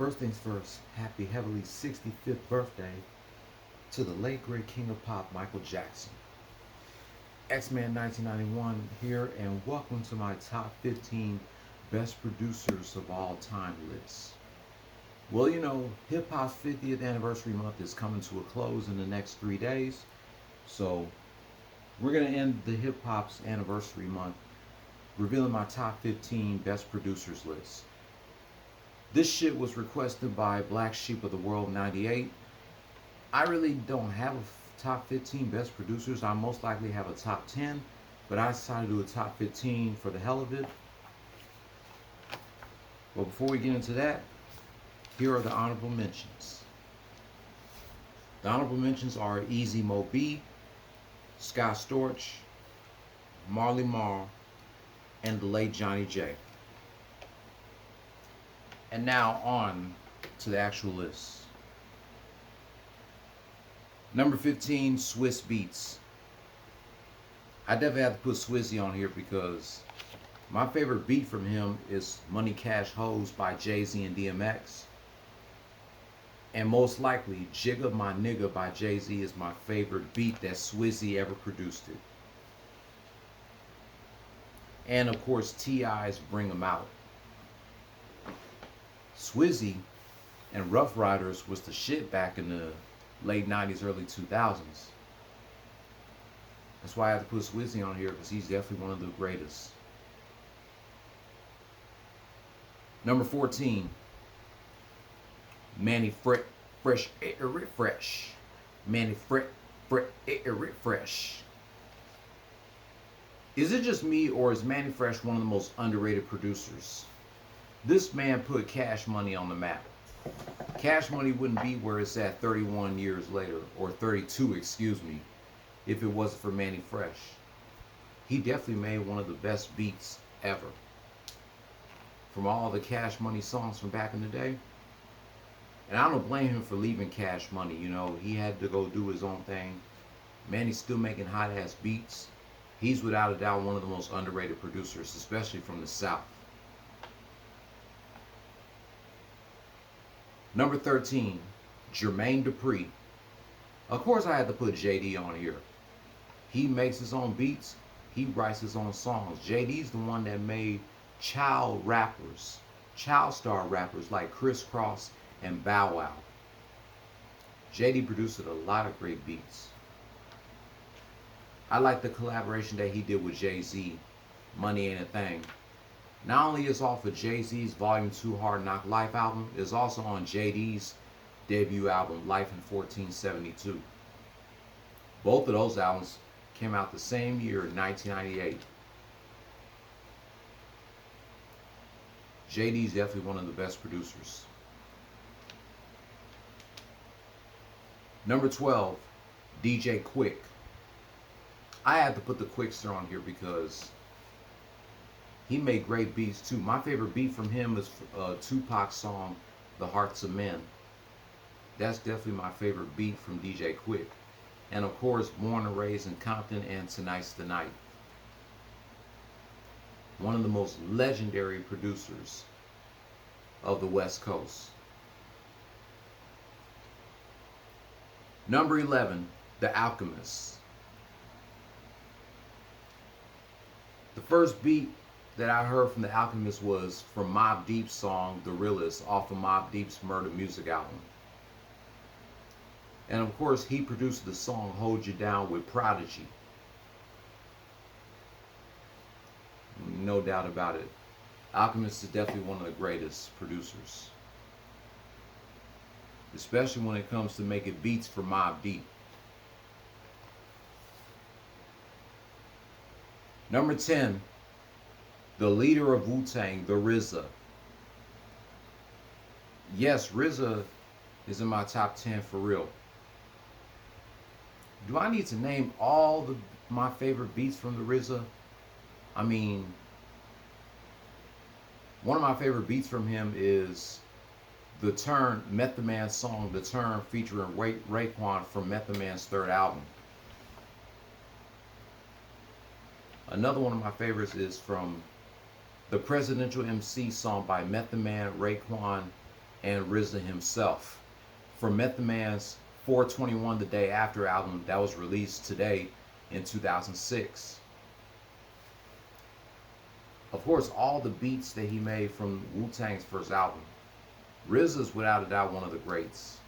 First things first, happy heavily 65th birthday to the late great king of pop, Michael Jackson. X-Man 1991 here, and welcome to my top 15 best producers of all time list. Well, hip hop's 50th anniversary month is coming to a close in the next 3 days. So we're going to end the hip hop's anniversary month revealing my top 15 best producers list. This shit was requested by Black Sheep of the World 98. I really don't have a top 15 best producers. I most likely have a top 10, but I decided to do a top 15 for the hell of it. But before we get into that, here are the honorable mentions. The honorable mentions are Easy Mo B, Scott Storch, Marley Marl, and the late Johnny J. And now on to the actual list. Number 15, Swiss Beats. I definitely have to put Swizzy on here because my favorite beat from him is Money Cash Hoes by Jay-Z and DMX. And most likely, Jigga My Nigga by Jay-Z is my favorite beat that Swizzy ever produced it. And of course, T.I.'s Bring 'Em Out. Swizzy and Rough Riders was the shit back in the late 90s, early 2000s. That's why I have to put Swizzy on here, because he's definitely one of the greatest. Number 14, Manny Fresh. Manny Fresh. Is it just me, or is Manny Fresh one of the most underrated producers? This man put Cash Money on the map. Cash Money wouldn't be where it's at 31 years later, or 32, excuse me, if it wasn't for Manny Fresh. He definitely made one of the best beats ever. From all the Cash Money songs from back in the day. And I don't blame him for leaving Cash Money. He had to go do his own thing. Manny's still making hot ass beats. He's without a doubt one of the most underrated producers, especially from the South. Number 13, Jermaine Dupri. Of course I had to put JD on here. He makes his own beats. He writes his own songs. JD's the one that made child star rappers like Criss Cross and Bow Wow. JD produced a lot of great beats. I like the collaboration that he did with Jay-Z, Money Ain't a Thing. Not only is off of Jay-Z's Volume 2 Hard Knock Life album, it's also on JD's debut album, Life in 1472. Both of those albums came out the same year, 1998. JD's definitely one of the best producers. Number 12, DJ Quick. I had to put the Quickster on here because he made great beats too. My favorite beat from him is Tupac's song, The Hearts of Men. That's definitely my favorite beat from DJ Quick. And of course, Born and Raised in Compton and Tonight's the Night. One of the most legendary producers of the West Coast. Number 11, The Alchemist. The first beat that I heard from The Alchemist was from Mobb Deep's song, The Realest, off of Mobb Deep's Murder Music album. And of course, he produced the song Hold You Down with Prodigy. No doubt about it. Alchemist is definitely one of the greatest producers. Especially when it comes to making beats for Mobb Deep. Number 10, the leader of Wu-Tang, the RZA. Yes, RZA is in my top 10 for real. Do I need to name all my favorite beats from the RZA? I mean, one of my favorite beats from him is the Turn, Method Man's song, The Turn, featuring Raekwon from Method Man's third album. Another one of my favorites is from the Presidential MC song by Method Man, Raekwon, and RZA himself. From Method Man's 421 The Day After album that was released today in 2006. Of course, all the beats that he made from Wu-Tang's first album. RZA's without a doubt one of the greats.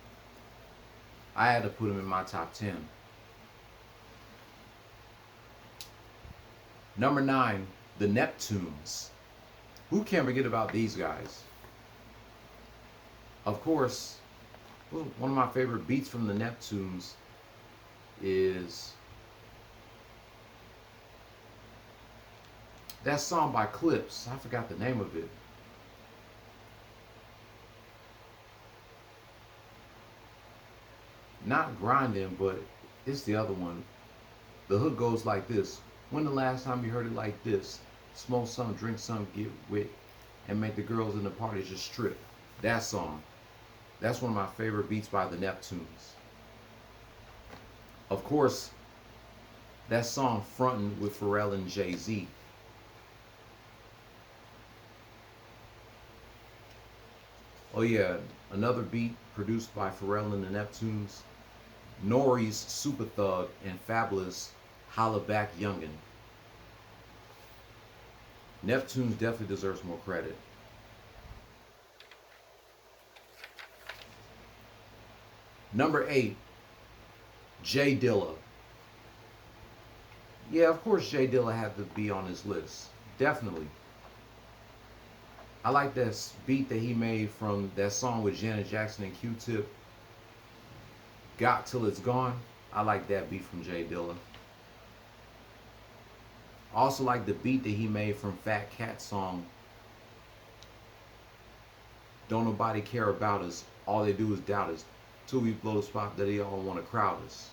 I had to put him in my top 10. Number 9, the Neptunes. Who can forget about these guys? Of course, one of my favorite beats from the Neptunes is that song by Clips. I forgot the name of it. Not Grinding, but it's the other one. The hook goes like this. When the last time you heard it like this? Smoke some, drink some, get wet, and make the girls in the party just strip. That song. That's one of my favorite beats by the Neptunes. Of course, that song Frontin' with Pharrell and Jay-Z. Oh yeah, another beat produced by Pharrell and the Neptunes. Nori's Super Thug and Fabulous Holla Back Youngin'. Neptunes definitely deserves more credit. Number 8, J Dilla. Yeah, of course J Dilla had to be on this list. Definitely. I like that beat that he made from that song with Janet Jackson and QTip. Got Till It's Gone. I like that beat from J Dilla. I also like the beat that he made from Fat Cat's song Don't Nobody Care About Us, All They Do Is Doubt Us, till we blow the spot that they all want to crowd us.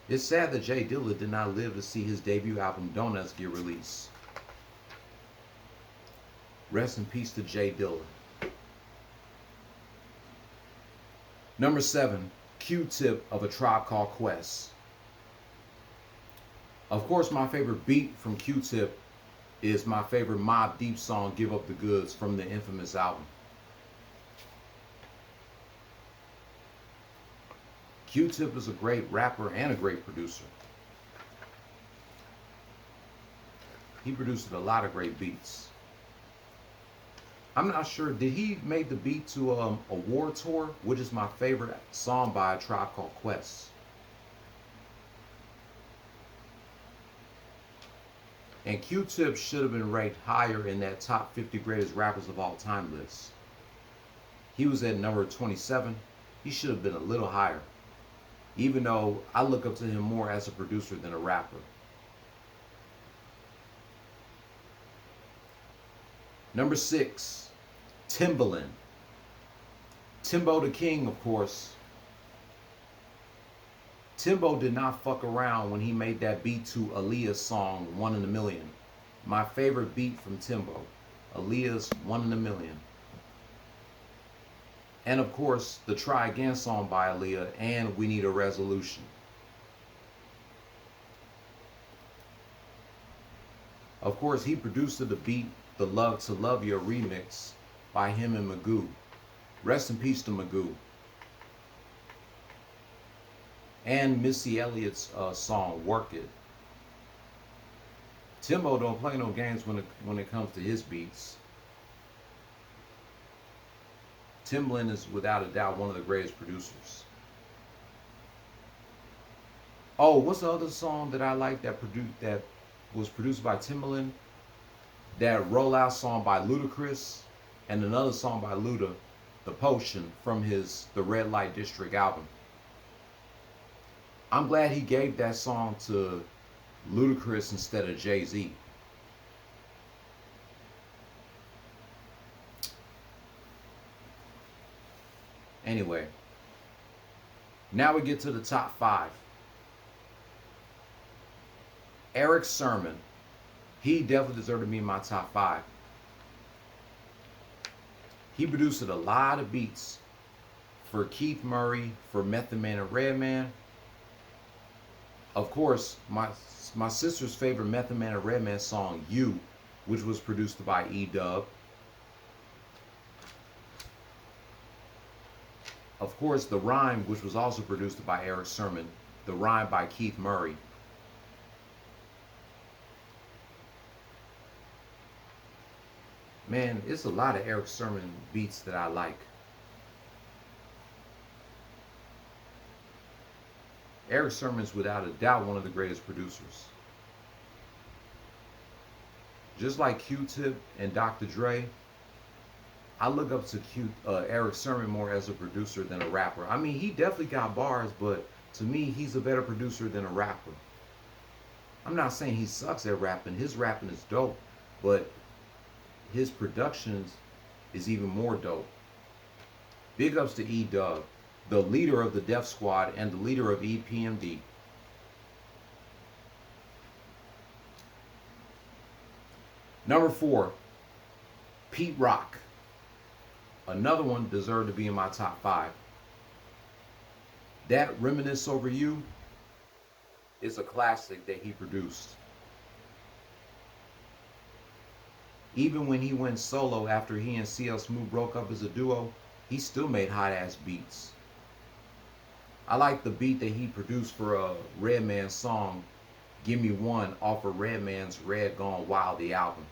It's sad that J Dilla did not live to see his debut album Donuts get released. Rest in peace to J Dilla. Number 7, QTip of A Tribe Called Quest. Of course, my favorite beat from QTip is my favorite Mobb Deep song, Give Up the Goods, from the infamous album. QTip is a great rapper and a great producer. He produced a lot of great beats. I'm not sure, did he make the beat to a War Tour, which is my favorite song by A Tribe Called Quest. And QTip should have been ranked higher in that top 50 greatest rappers of all time list. He was at number 27. He should have been a little higher, even though I look up to him more as a producer than a rapper. Number 6, Timbaland. Timbo the King, of course. Timbo did not fuck around when he made that beat to Aaliyah's song, One in a Million. My favorite beat from Timbo, Aaliyah's One in a Million. And of course, the Try Again song by Aaliyah and We Need a Resolution. Of course, he produced the beat, the Love to Love You remix by him and Magoo. Rest in peace to Magoo. And Missy Elliott's song, Work It. Timbo don't play no games when it comes to his beats. Timbaland is without a doubt one of the greatest producers. Oh, what's the other song that I like that was produced by Timbaland? That Rollout song by Ludacris, and another song by Luda, The Potion, from the Red Light District album. I'm glad he gave that song to Ludacris instead of Jay-Z. Anyway, now we get to the top 5. Eric Sermon. He definitely deserved to be in my top 5. He produced a lot of beats for Keith Murray, for Method Man and Redman. Of course, my sister's favorite Method Man and Redman song, You, which was produced by E-Dub. Of course, The Rhyme, which was also produced by Eric Sermon. The Rhyme by Keith Murray. Man, it's a lot of Eric Sermon beats that I like. Eric Sermon's without a doubt one of the greatest producers. Just like QTip and Dr. Dre, I look up to Eric Sermon more as a producer than a rapper. I mean, he definitely got bars, but to me, he's a better producer than a rapper. I'm not saying he sucks at rapping. His rapping is dope, but his productions is even more dope. Big ups to E-Dub, the leader of the Def Squad and the leader of EPMD. Number 4, Pete Rock. Another one deserved to be in my top 5. That Reminisce Over You is a classic that he produced. Even when he went solo after he and CL Smooth broke up as a duo, he still made hot-ass beats. I like the beat that he produced for Redman's song, Give Me One, off of Redman's Red Gone Wild, the album.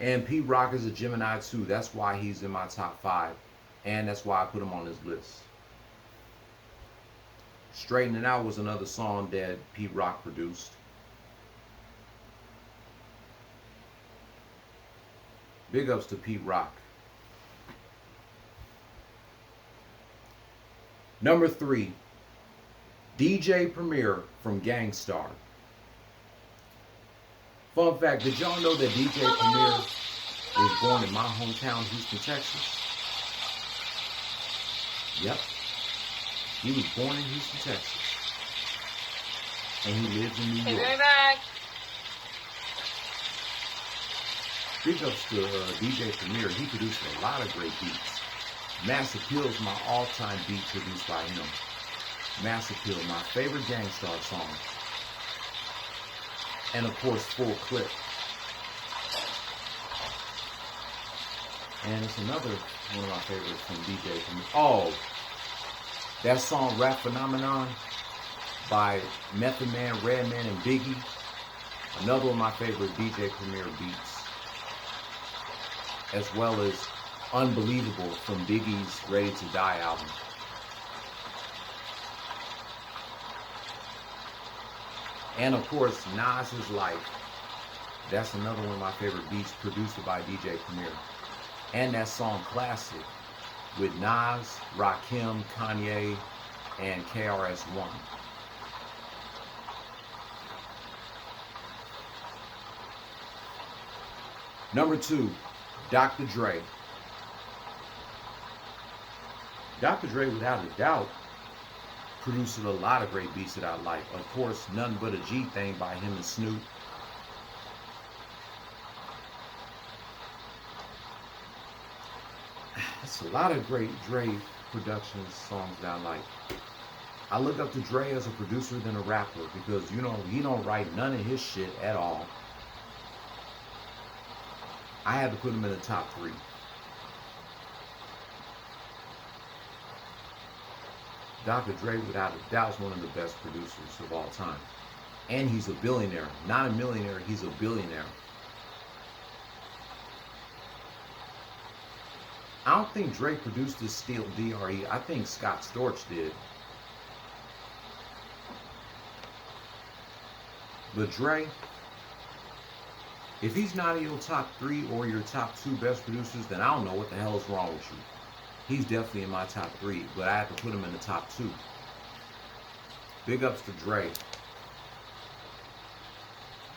And Pete Rock is a Gemini too. That's why he's in my top 5. And that's why I put him on this list. Straighten It Out was another song that Pete Rock produced. Big ups to Pete Rock. Number 3, DJ Premier from Gang Starr. Fun fact, did y'all know that DJ Premier was born in my hometown, Houston, Texas? Yep. He was born in Houston, Texas. And he lives in New York. Big ups to DJ Premier. He produced a lot of great beats. Mass Appeal is my all-time beat produced by him. Mass Appeal, my favorite Gang Starr song. And of course, Full Clip. And it's another one of my favorites from DJ Premier. Oh, that song Rap Phenomenon by Method Man, Redman, and Biggie. Another one of my favorite DJ Premier beats. As well as Unbelievable from Biggie's Ready to Die album. And of course, Nas's Life. That's another one of my favorite beats produced by DJ Premier. And that song Classic with Nas, Rakim, Kanye, and KRS-One. Number 2, Dr. Dre. Dr. Dre, without a doubt, produced a lot of great beats that I like. Of course, Nothing But a G Thing by him and Snoop. It's a lot of great Dre production songs that I like. I look up to Dre as a producer than a rapper because, you know, he don't write none of his shit at all. I had to put him in the top 3. Dr. Dre, without a doubt, is one of the best producers of all time. And he's a billionaire. Not a millionaire, he's a billionaire. I don't think Dre produced this Steel DRE. I think Scott Storch did. But Dre, if he's not in your top 3 or your top 2 best producers, then I don't know what the hell is wrong with you. He's definitely in my top 3, but I have to put him in the top 2. Big ups to Dre.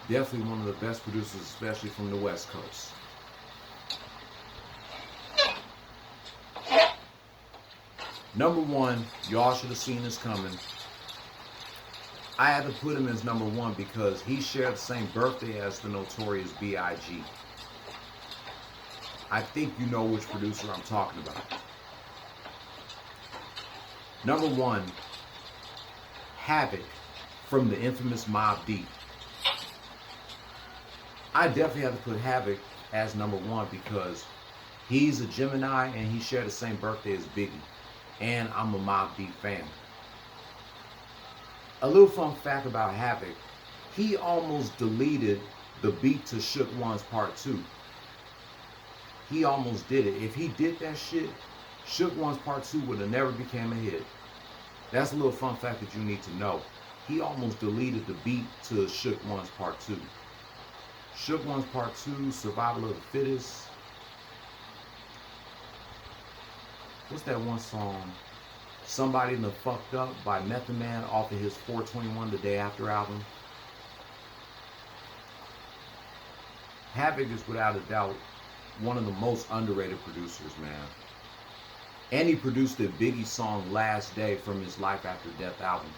Definitely one of the best producers, especially from the West Coast. Number 1, y'all should have seen this coming. I had to put him as number 1 because he shared the same birthday as the Notorious B.I.G. I think you know which producer I'm talking about. Number 1, Havoc from the infamous Mobb Deep. I definitely have to put Havoc as number one because he's a Gemini and he shared the same birthday as Biggie. And I'm a Mobb Deep fan. A little fun fact about Havoc, he almost deleted the beat to Shook One's Part 2. He almost did it. If he did that shit, Shook One's Part 2 would have never became a hit. That's a little fun fact that you need to know. He almost deleted the beat to Shook One's Part 2. Shook One's Part 2, Survival of the Fittest. What's that one song? Somebody Done Fucked Up by Method Man off of his 421 The Day After album. Havoc is without a doubt one of the most underrated producers, man. And he produced the Biggie song Last Day from his Life After Death album.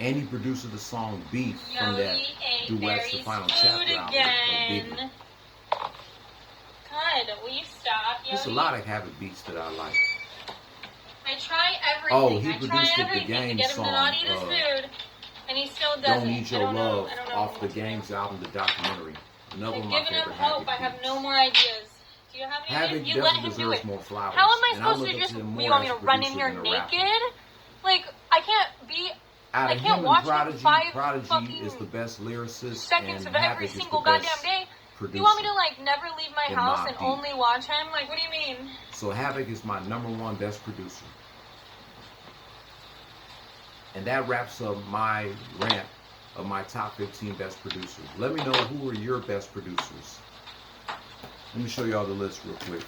And he produced the song Beef from that Duets The Final Chapter album of Biggie. God, will you stop? There's a lot of Havoc beats that I like. I try everything. Oh, he produced the Game to get him song. to not eat his food, and he still doesn't. Don't Need Your Love off the Game's album, the documentary. Another one of my favorite Havoc beats. I have no more ideas. Do you have any Havoc ideas? You let definitely him do deserves it. more flowers. How am I And supposed to just? You want me to run in here naked? Like I can't be. Out of I can't him watch and Prodigy. Prodigy is the best lyricist, Seconds and of Havoc every is single the best goddamn day. producer. You want me to like never leave my house and Deep. only watch him? Like, what do you mean? So Havoc is my number one best producer. And that wraps up my rant of my top 15 best producers. Let me know who are your best producers. Let me show y'all the list real quick.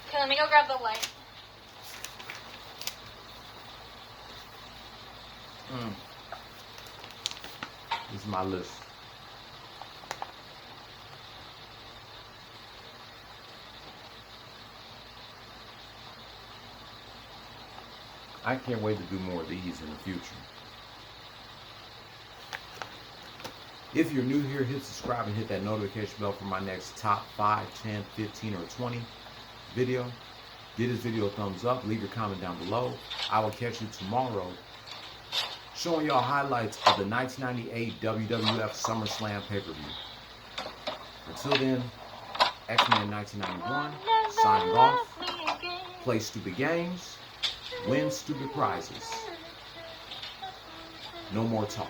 Okay, let me go grab the light. This is my list. I can't wait to do more of these in the future. If you're new here, hit subscribe and hit that notification bell for my next top 5, 10, 15, or 20 video. Give this video a thumbs up. Leave your comment down below. I will catch you tomorrow showing y'all highlights of the 1998 WWF SummerSlam pay-per-view. Until then, X-Men 1991, signing off. Play stupid games. Win stupid prizes. No more talk.